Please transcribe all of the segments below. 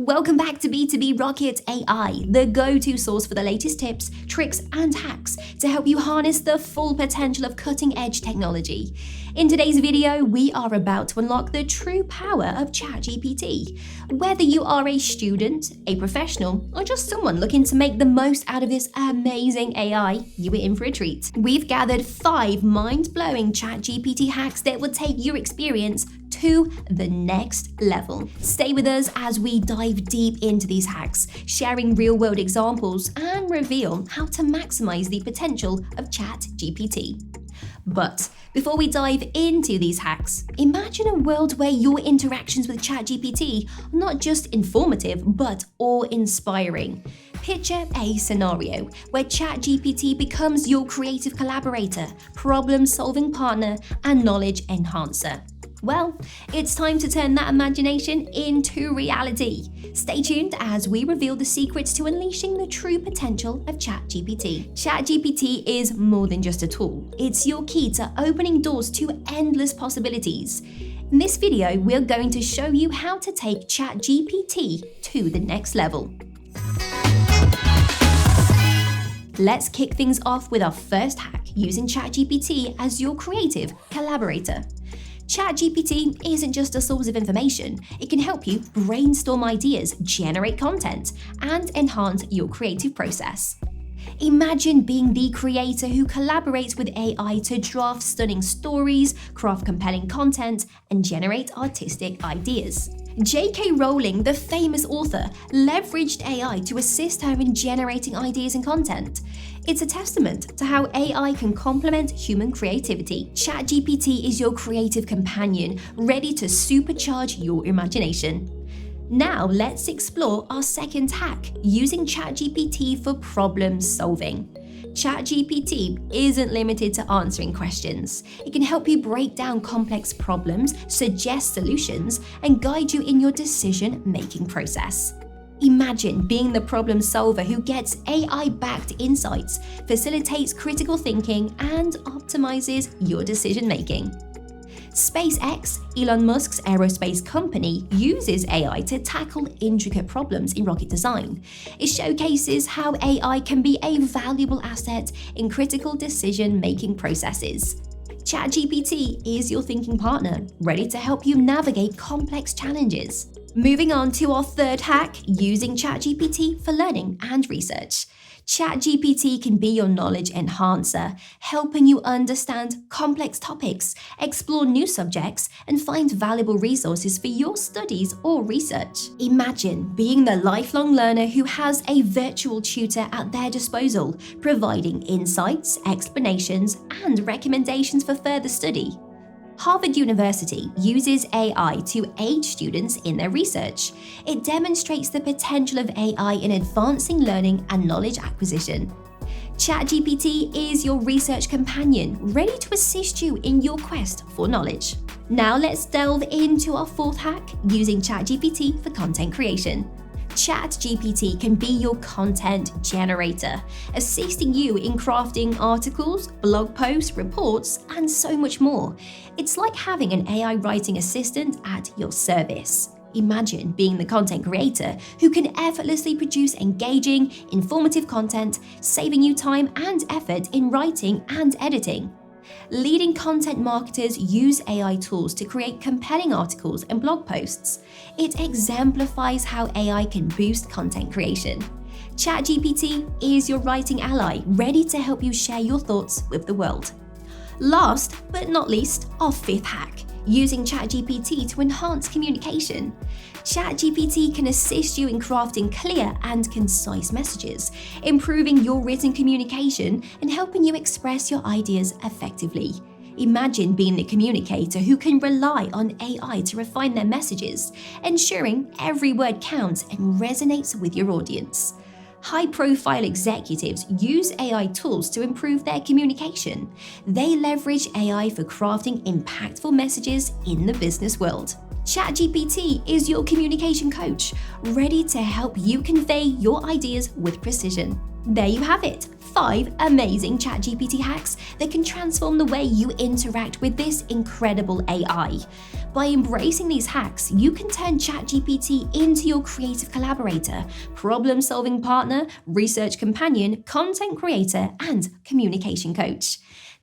Welcome back to B2B Rocket AI, the go-to source for the latest tips, tricks, and hacks to help you harness the full potential of cutting-edge technology. In today's video, we are about to unlock the true power of ChatGPT. Whether you are a student, a professional, or just someone looking to make the most out of this amazing AI, you are in for a treat. We've gathered 5 mind-blowing ChatGPT hacks that will take your experience to the next level. Stay with us as we dive deep into these hacks, sharing real-world examples and reveal how to maximize the potential of ChatGPT. But before we dive into these hacks, imagine a world where your interactions with ChatGPT are not just informative, but awe-inspiring. Picture a scenario where ChatGPT becomes your creative collaborator, problem-solving partner, and knowledge enhancer. Well, it's time to turn that imagination into reality. Stay tuned as we reveal the secrets to unleashing the true potential of ChatGPT. ChatGPT is more than just a tool. It's your key to opening doors to endless possibilities. In this video, we're going to show you how to take ChatGPT to the next level. Let's kick things off with our first hack, using ChatGPT as your creative collaborator. ChatGPT isn't just a source of information. It can help you brainstorm ideas, generate content, and enhance your creative process. Imagine being the creator who collaborates with AI to draft stunning stories, craft compelling content, and generate artistic ideas. J.K. Rowling, the famous author, leveraged AI to assist her in generating ideas and content. It's a testament to how AI can complement human creativity. ChatGPT is your creative companion, ready to supercharge your imagination. Now let's explore our second hack, using ChatGPT for problem solving. ChatGPT isn't limited to answering questions. It can help you break down complex problems, suggest solutions, and guide you in your decision-making process. Imagine being the problem solver who gets AI-backed insights, facilitates critical thinking, and optimizes your decision-making. SpaceX, Elon Musk's aerospace company, uses AI to tackle intricate problems in rocket design. It showcases how AI can be a valuable asset in critical decision-making processes. ChatGPT is your thinking partner, ready to help you navigate complex challenges. Moving on to our third hack, using ChatGPT for learning and research. ChatGPT can be your knowledge enhancer, helping you understand complex topics, explore new subjects, and find valuable resources for your studies or research. Imagine being the lifelong learner who has a virtual tutor at their disposal, providing insights, explanations, and recommendations for further study. Harvard University uses AI to aid students in their research. It demonstrates the potential of AI in advancing learning and knowledge acquisition. ChatGPT is your research companion, ready to assist you in your quest for knowledge. Now let's delve into our fourth hack, using ChatGPT for content creation. ChatGPT can be your content generator, assisting you in crafting articles, blog posts, reports, and so much more. It's like having an AI writing assistant at your service. Imagine being the content creator who can effortlessly produce engaging, informative content, saving you time and effort in writing and editing. Leading content marketers use AI tools to create compelling articles and blog posts. It exemplifies how AI can boost content creation. ChatGPT is your writing ally, ready to help you share your thoughts with the world. Last but not least, our fifth hack, using ChatGPT to enhance communication. ChatGPT can assist you in crafting clear and concise messages, improving your written communication, and helping you express your ideas effectively. Imagine being the communicator who can rely on AI to refine their messages, ensuring every word counts and resonates with your audience. High-profile executives use AI tools to improve their communication. They leverage AI for crafting impactful messages in the business world. ChatGPT is your communication coach, ready to help you convey your ideas with precision. There you have it, 5 amazing ChatGPT hacks that can transform the way you interact with this incredible AI. By embracing these hacks, you can turn ChatGPT into your creative collaborator, problem-solving partner, research companion, content creator, and communication coach.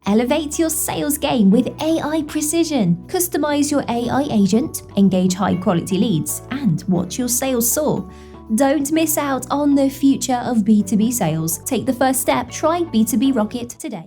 Elevate your sales game with AI precision. Customize your AI agent, engage high-quality leads, and watch your sales soar. Don't miss out on the future of B2B sales. Take the first step. Try B2B Rocket today.